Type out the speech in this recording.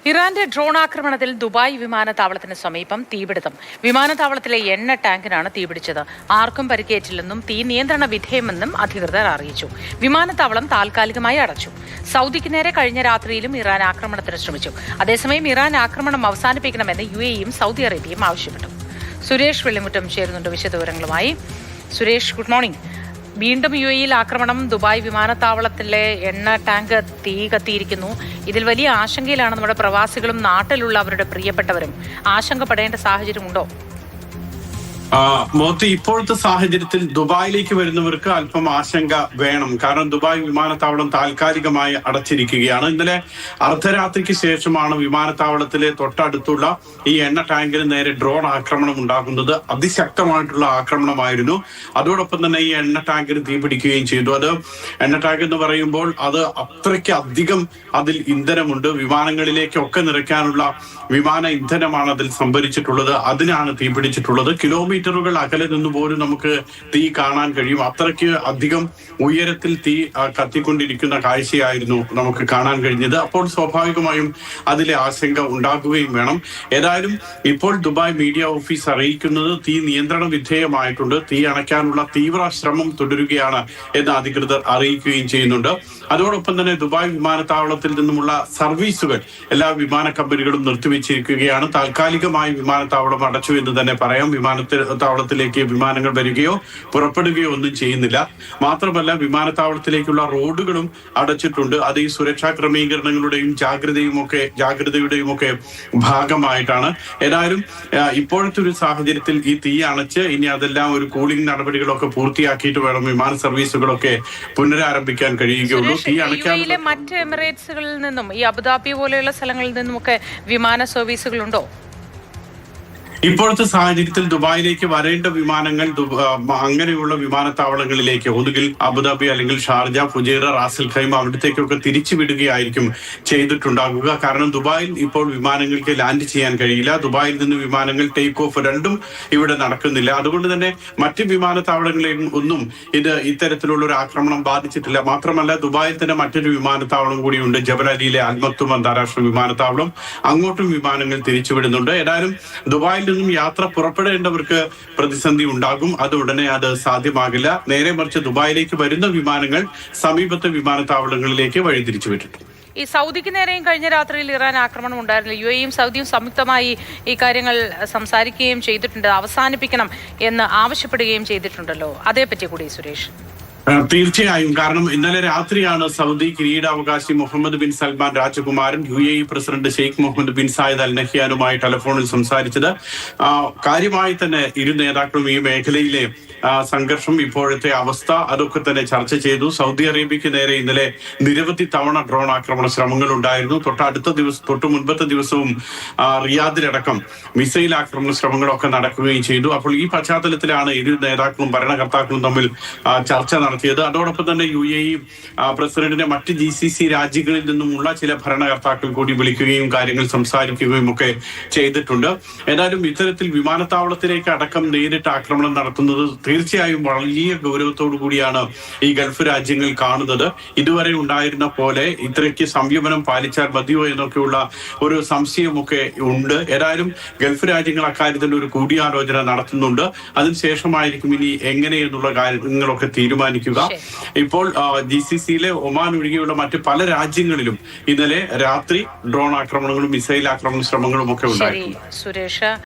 ഇറാന്റെ ഡ്രോൺ ആക്രമണത്തിൽ ദുബായ് വിമാനത്താവളത്തിന് സമീപം തീപിടുത്തം. വിമാനത്താവളത്തിലെ എണ്ണ ടാങ്കിനാണ് തീപിടിച്ചത്. ആർക്കും പരിക്കേറ്റില്ലെന്നും തീ നിയന്ത്രണ വിധേയമെന്നും അധികൃതർ അറിയിച്ചു. വിമാനത്താവളം താൽക്കാലികമായി അടച്ചു. സൗദിക്ക് നേരെ കഴിഞ്ഞ രാത്രിയിലും ഇറാൻ ആക്രമണത്തിന് ശ്രമിച്ചു. അതേസമയം ഇറാൻ ആക്രമണം അവസാനിപ്പിക്കണമെന്ന് UAE-യും സൗദി അറേബ്യയും ആവശ്യപ്പെട്ടു. സുരേഷ് വെള്ളിമുറ്റം ചേരുന്നുണ്ട് വിശദവിവരങ്ങളുമായി. Suresh, good morning. വീണ്ടും UAE-യിൽ ആക്രമണം. ദുബായ് വിമാനത്താവളത്തിലെ എണ്ണ ടാങ്ക് തീ കത്തിയിരിക്കുന്നു. ഇതിൽ വലിയ ആശങ്കയിലാണ് നമ്മുടെ പ്രവാസികളും നാട്ടിലുള്ള അവരുടെ പ്രിയപ്പെട്ടവരും. ആശങ്കപ്പെടേണ്ട സാഹചര്യമുണ്ടോ? മോത്തി, ഇപ്പോഴത്തെ സാഹചര്യത്തിൽ ദുബായിലേക്ക് വരുന്നവർക്ക് അല്പം ആശങ്ക വേണം. കാരണം ദുബായ് വിമാനത്താവളം താൽക്കാലികമായി അടച്ചിരിക്കുകയാണ്. ഇന്നലെ അർദ്ധരാത്രിക്ക് ശേഷമാണ് വിമാനത്താവളത്തിലെ തൊട്ടടുത്തുള്ള ഈ എണ്ണ ടാങ്കിന് നേരെ ഡ്രോൺ ആക്രമണം ഉണ്ടാകുന്നത്. അതിശക്തമായിട്ടുള്ള ആക്രമണമായിരുന്നു. അതോടൊപ്പം തന്നെ ഈ എണ്ണ ടാങ്കിന് തീപിടിക്കുകയും ചെയ്തു. അത് എണ്ണ ടാങ്ക് എന്ന് പറയുമ്പോൾ അത് അത്രയ്ക്ക് അധികം അതിൽ ഇന്ധനമുണ്ട്. വിമാനങ്ങളിലേക്കൊക്കെ നിറയ്ക്കാനുള്ള വിമാന ഇന്ധനമാണ് അതിൽ സംഭരിച്ചിട്ടുള്ളത്. അതിനാണ് തീപിടിച്ചിട്ടുള്ളത്. കിലോമീറ്ററുകൾ അകലെ നിന്ന് പോലും നമുക്ക് തീ കാണാൻ കഴിയും. അത്രയ്ക്ക് അധികം ഉയരത്തിൽ തീ കത്തിക്കൊണ്ടിരിക്കുന്ന കാഴ്ചയായിരുന്നു നമുക്ക് കാണാൻ കഴിഞ്ഞത്. അപ്പോൾ സ്വാഭാവികമായും അതിലെ ആശങ്ക ഉണ്ടാകുകയും വേണം. ഏതായാലും ഇപ്പോൾ ദുബായ് മീഡിയ ഓഫീസ് അറിയിക്കുന്നത് തീ നിയന്ത്രണ വിധേയമായിട്ടുണ്ട്. തീ അണയ്ക്കാനുള്ള തീവ്ര ശ്രമം തുടരുകയാണ് എന്ന് അധികൃതർ അറിയിക്കുകയും ചെയ്യുന്നുണ്ട്. അതോടൊപ്പം തന്നെ ദുബായ് വിമാനത്താവളത്തിൽ നിന്നുമുള്ള സർവീസുകൾ എല്ലാ വിമാന കമ്പനികളും നിർത്തിവെച്ചിരിക്കുകയാണ്. താൽക്കാലികമായി വിമാനത്താവളം അടച്ചു എന്ന് തന്നെ പറയാം. വിമാനത്താവളത്തിലേക്ക് വിമാനങ്ങൾ വരികയോ പുറപ്പെടുകയോ ഒന്നും ചെയ്യുന്നില്ല. മാത്രമല്ല, വിമാനത്താവളത്തിലേക്കുള്ള റോഡുകളും അടച്ചിട്ടുണ്ട്. അത് ഈ സുരക്ഷാ ക്രമീകരണങ്ങളുടെയും ജാഗ്രതയുടെയും ഒക്കെ ഭാഗമായിട്ടാണ്. ഏതായാലും ഇപ്പോഴത്തെ ഒരു സാഹചര്യത്തിൽ ഈ തീ അണച്ച് ഇനി അതെല്ലാം ഒരു കൂളിംഗ് നടപടികളൊക്കെ പൂർത്തിയാക്കിയിട്ട് വേണം വിമാന സർവീസുകളൊക്കെ പുനരാരംഭിക്കാൻ കഴിയുകയുള്ളൂ. മറ്റ് എമിറേറ്റ്സുകളിൽ നിന്നും ഈ അബുദാബി പോലെയുള്ള സ്ഥലങ്ങളിൽ നിന്നുമൊക്കെ വിമാന സർവീസുകളുണ്ടോ? ഇപ്പോഴത്തെ സാഹചര്യത്തിൽ ദുബായിലേക്ക് വരേണ്ട വിമാനങ്ങൾ അങ്ങനെയുള്ള വിമാനത്താവളങ്ങളിലേക്ക് ഒന്നുകിൽ അബുദാബി അല്ലെങ്കിൽ ഷാർജ, ഫുജൈറ, റാസൽ ഖൈമ അവിടത്തേക്കൊക്കെ തിരിച്ചുവിടുകയായിരിക്കും ചെയ്തിട്ടുണ്ടാകുക. കാരണം ദുബായിൽ ഇപ്പോൾ വിമാനങ്ങൾക്ക് ലാൻഡ് ചെയ്യാൻ കഴിയില്ല. ദുബായിൽ നിന്ന് വിമാനങ്ങൾ ടേക്ക് ഓഫ് രണ്ടും ഇവിടെ നടക്കുന്നില്ല. അതുകൊണ്ട് തന്നെ മറ്റ് വിമാനത്താവളങ്ങളെയും ഒന്നും ഇത്തരത്തിലുള്ള ഒരു ആക്രമണം ബാധിച്ചിട്ടില്ല. മാത്രമല്ല, ദുബായിൽ തന്നെ മറ്റൊരു വിമാനത്താവളം കൂടിയുണ്ട്, ജബൽ അലിയിലെ അൽ മക്തൂം അന്താരാഷ്ട്ര വിമാനത്താവളം. അങ്ങോട്ടും വിമാനങ്ങൾ തിരിച്ചുവിടുന്നുണ്ട്. ഏതായാലും ദുബായിൽ നിന്നും യാത്ര പുറപ്പെടേണ്ടവർക്ക് പ്രതിസന്ധി ഉണ്ടാകും. അത് ഉടനെ അത് സാധ്യമാകില്ല. നേരെ മറിച്ച് ദുബായിലേക്ക് വരുന്ന വിമാനങ്ങൾ സമീപത്തെ വിമാനത്താവളങ്ങളിലേക്ക് വഴിതിരിച്ചുവിട്ടിട്ടുണ്ട്. ഈ സൗദിക്ക് നേരെയും കഴിഞ്ഞ രാത്രിയിൽ ഇറാൻ ആക്രമണം ഉണ്ടായിരുന്നു. UAE-യും സൗദിയും സംയുക്തമായി ഈ കാര്യങ്ങൾ സംസാരിക്കുകയും ചെയ്തിട്ടുണ്ട്. അവസാനിപ്പിക്കണം എന്ന് ആവശ്യപ്പെടുകയും ചെയ്തിട്ടുണ്ടല്ലോ. അതേപറ്റി കൂടി സുരേഷ്. തീർച്ചയായും. കാരണം ഇന്നലെ രാത്രിയാണ് സൗദി കിരീടാവകാശി മുഹമ്മദ് ബിൻ സൽമാൻ രാജകുമാരൻ UAE president Sheikh Mohammed bin Zayed Al നഹ്യാനുമായി ടെലിഫോണിൽ സംസാരിച്ചത്. കാര്യമായി തന്നെ ഇരു നേതാക്കളും ഈ മേഖലയിലെ സംഘർഷം, ഇപ്പോഴത്തെ അവസ്ഥ, അതൊക്കെ തന്നെ ചർച്ച ചെയ്തു. സൗദി അറേബ്യക്ക് നേരെ ഇന്നലെ നിരവധി തവണ ഡ്രോൺ ആക്രമണ ശ്രമങ്ങൾ ഉണ്ടായിരുന്നു. തൊട്ട് മുൻപത്തെ ദിവസവും റിയാദിലടക്കം മിസൈൽ ആക്രമണ ശ്രമങ്ങളൊക്കെ നടക്കുകയും ചെയ്തു. അപ്പോൾ ഈ പശ്ചാത്തലത്തിലാണ് ഇരു നേതാക്കളും ഭരണകർത്താക്കളും തമ്മിൽ ചർച്ച നടത്തിയത്. അതോടൊപ്പം തന്നെ UAE പ്രസിഡന്റിനെ മറ്റ് GCC രാജ്യങ്ങളിൽ നിന്നുമുള്ള ചില ഭരണകർത്താക്കൾ കൂടി വിളിക്കുകയും കാര്യങ്ങൾ സംസാരിക്കുകയും ഒക്കെ ചെയ്തിട്ടുണ്ട്. ഏതായാലും ഇത്തരത്തിൽ വിമാനത്താവളത്തിലേക്ക് അടക്കം നേരിട്ട് ആക്രമണം നടത്തുന്നത് തീർച്ചയായും വലിയ ഗൗരവത്തോടു കൂടിയാണ് ഈ ഗൾഫ് രാജ്യങ്ങൾ കാണുന്നത്. ഇതുവരെ ഉണ്ടായിരുന്ന പോലെ ഇത്രയ്ക്ക് സംയമനം പാലിച്ചാൽ മതിയോ എന്നൊക്കെയുള്ള ഒരു സംശയമൊക്കെ ഉണ്ട്. ഏതായാലും ഗൾഫ് രാജ്യങ്ങൾ അക്കാര്യത്തിൽ ഒരു കൂടിയാലോചന നടത്തുന്നുണ്ട്. അതിനുശേഷമായിരിക്കും ഇനി എങ്ങനെയെന്നുള്ള കാര്യങ്ങളൊക്കെ തീരുമാനിക്കുക. ഇപ്പോൾ GCC-യിലെ ഒമാൻ ഒഴികെയുള്ള മറ്റ് പല രാജ്യങ്ങളിലും ഇന്നലെ രാത്രി ഡ്രോൺ ആക്രമണങ്ങളും മിസൈൽ ആക്രമണ ശ്രമങ്ങളും ഒക്കെ ഉണ്ടായിരുന്നു. സുരേഷ്.